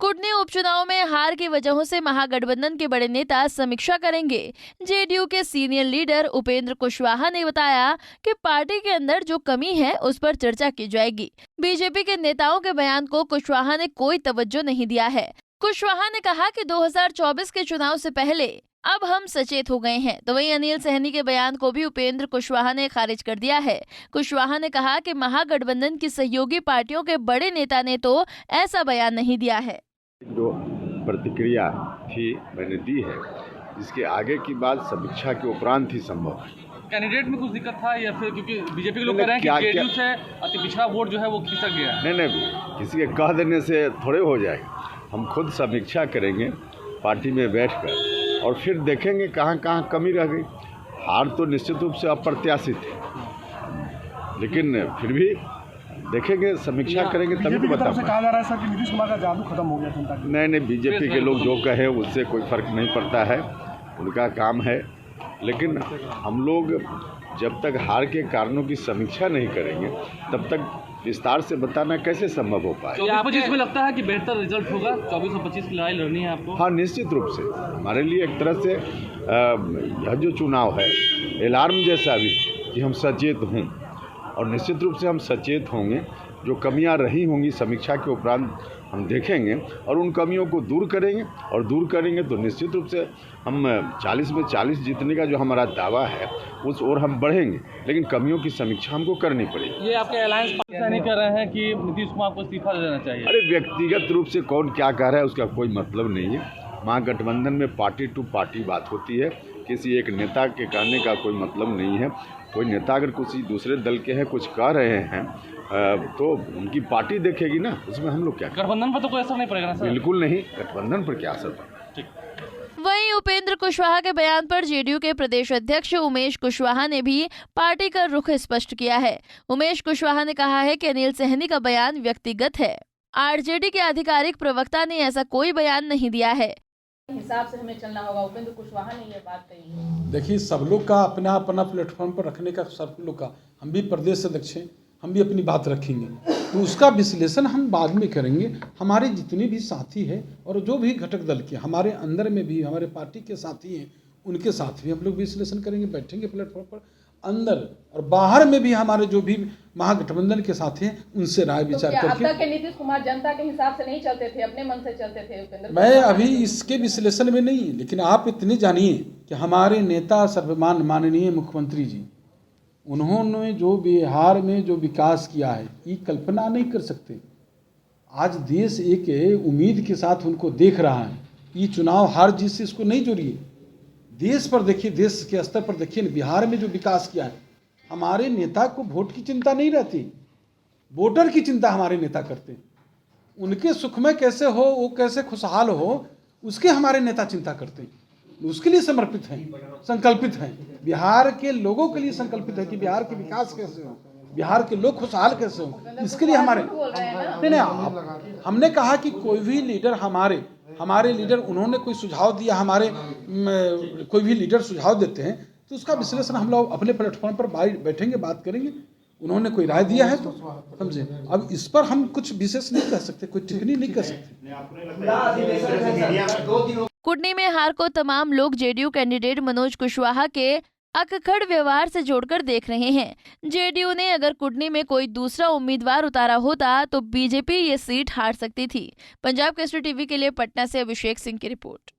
कुडनी उपचुनाव में हार की वजहों से महागठबंधन के बड़े नेता समीक्षा करेंगे। जेडीयू के सीनियर लीडर उपेंद्र कुशवाहा ने बताया कि पार्टी के अंदर जो कमी है उस पर चर्चा की जाएगी। बीजेपी के नेताओं के बयान को कुशवाहा ने कोई तवज्जो नहीं दिया है। कुशवाहा ने कहा कि 2024 के चुनाव से पहले अब हम सचेत हो गए हैं। तो वहीं अनिल सहनी के बयान को भी उपेंद्र कुशवाहा ने खारिज कर दिया है। कुशवाहा ने कहा कि महागठबंधन की सहयोगी पार्टियों के बड़े नेता ने तो ऐसा बयान नहीं दिया है। जो प्रतिक्रिया थी मैंने दी है, इसके आगे की बात समीक्षा के उपरांत ही संभव है। कैंडिडेट में कुछ दिक्कत था या फिर क्योंकि बीजेपी के लोग कह रहे हैं कि जेडीयू से अति पिछड़ा वोट जो है वो खिसक गया है। नहीं, किसी के कह देने से थोड़े हो जाएगा। हम खुद समीक्षा करेंगे पार्टी में बैठकर और फिर देखेंगे कहाँ कहाँ कमी रह गई। हार तो निश्चित रूप से अप्रत्याशित है, लेकिन फिर भी देखेंगे, समीक्षा करेंगे तभी तो बता पाएंगे। कहा जा रहा है सर कि नीतीश कुमार का जादू खत्म हो गया जनता की। नहीं, बीजेपी के लोग जो कहे उससे कोई फर्क नहीं पड़ता है, उनका काम है। लेकिन हम लोग जब तक हार के कारणों की समीक्षा नहीं करेंगे तब तक विस्तार से बताना कैसे संभव हो पाए। 24-25 में लगता है कि बेहतर रिजल्ट होगा। 24 और 25 की लड़ाई लड़नी है आपको। हाँ, निश्चित रूप से हमारे लिए एक तरह से यह जो चुनाव है अलार्म जैसा भी कि हम सचेत हों, और निश्चित रूप से हम सचेत होंगे। जो कमियां रही होंगी समीक्षा के उपरांत हम देखेंगे और उन कमियों को दूर करेंगे, और दूर करेंगे तो निश्चित रूप से हम 40 में 40 जीतने का जो हमारा दावा है उस ओर हम बढ़ेंगे। लेकिन कमियों की समीक्षा हमको करनी पड़ेगी। ये आपके अलायंस पार्टी नहीं कर रहे हैं कि नीतीश कुमार को इस्तीफा देना चाहिए? अरे व्यक्तिगत रूप से कौन क्या कह रहा है उसका कोई मतलब नहीं है। महागठबंधन में पार्टी टू पार्टी बात होती है, किसी एक नेता के कहने का कोई मतलब नहीं है। कोई नेता अगर किसी दूसरे दल के हैं कुछ कह रहे हैं तो उनकी पार्टी देखेगी ना, उसमें हम लोग क्या। गठबंधन पर तो कोई असर नहीं पड़ेगा ना सर? बिल्कुल नहीं, गठबंधन पर क्या असर पड़ेगा। वहीं उपेंद्र कुशवाहा के बयान पर जेडीयू के प्रदेश अध्यक्ष उमेश कुशवाहा ने भी पार्टी का रुख स्पष्ट किया है। उमेश कुशवाहा ने कहा है कि अनिल सहनी का बयान व्यक्तिगत है। आरजेडी के आधिकारिक प्रवक्ता ने ऐसा कोई बयान नहीं दिया है। हिसाब से हमें चलना होगा, उपेंद्र कुशवाहा ने ये बात कही है। देखिए, सब लोग का अपना अपना प्लेटफॉर्म पर रखने का, सब लोग का, हम भी प्रदेश अध्यक्ष हैं, हम भी अपनी बात रखेंगे, तो उसका विश्लेषण हम बाद में करेंगे। हमारे जितने भी साथी हैं और जो भी घटक दल के हमारे अंदर में भी हमारे पार्टी के साथी हैं, उनके साथ भी हम लोग विश्लेषण करेंगे, बैठेंगे प्लेटफॉर्म पर। अंदर और बाहर में भी हमारे जो भी महागठबंधन के साथी हैं उनसे राय विचार करके। अब तक के नीतीश कुमार जनता के हिसाब से नहीं चलते थे, अपने मन से चलते थे उपेंद्र। मैं अभी इसके विश्लेषण में नहीं, लेकिन आप इतने जानिए कि हमारे नेता सर्वमान माननीय मुख्यमंत्री जी, उन्होंने जो बिहार में जो विकास किया है ये कल्पना नहीं कर सकते। आज देश एक उम्मीद के साथ उनको देख रहा है। ये चुनाव हार जीत से इसको नहीं जोड़िए, देश पर देखिए, देश के स्तर पर देखिए, बिहार में जो विकास किया है। हमारे नेता को वोट की चिंता नहीं रहती, वोटर की चिंता हमारे नेता करते हैं। उनके सुख में कैसे हो, वो कैसे खुशहाल हो, उसके हमारे नेता चिंता करते हैं। उसके लिए समर्पित हैं, संकल्पित हैं। बिहार के लोगों के लिए संकल्पित है कि बिहार के विकास कैसे हो, बिहार के लोग खुशहाल कैसे हो। इसके लिए हमारे नहीं, हमने कहा कि कोई भी लीडर हमारे लीडर उन्होंने कोई सुझाव दिया, हमारे कोई भी लीडर सुझाव देते हैं तो उसका विश्लेषण हम लोग अपने प्लेटफॉर्म पर बैठेंगे, बात करेंगे। उन्होंने कोई राय दिया है तो समझे। अब इस पर हम कुछ विशेष नहीं कह सकते, कोई टिप्पणी नहीं कर सकते। कुडनी में हार को तमाम लोग जेडीयू कैंडिडेट मनोज कुशवाहा के अकखड़ व्यवहार से जोड़कर देख रहे हैं। जेडीयू ने अगर कुडनी में कोई दूसरा उम्मीदवार उतारा होता तो बीजेपी ये सीट हार सकती थी। पंजाब केसरी टीवी के लिए पटना से अभिषेक सिंह की रिपोर्ट।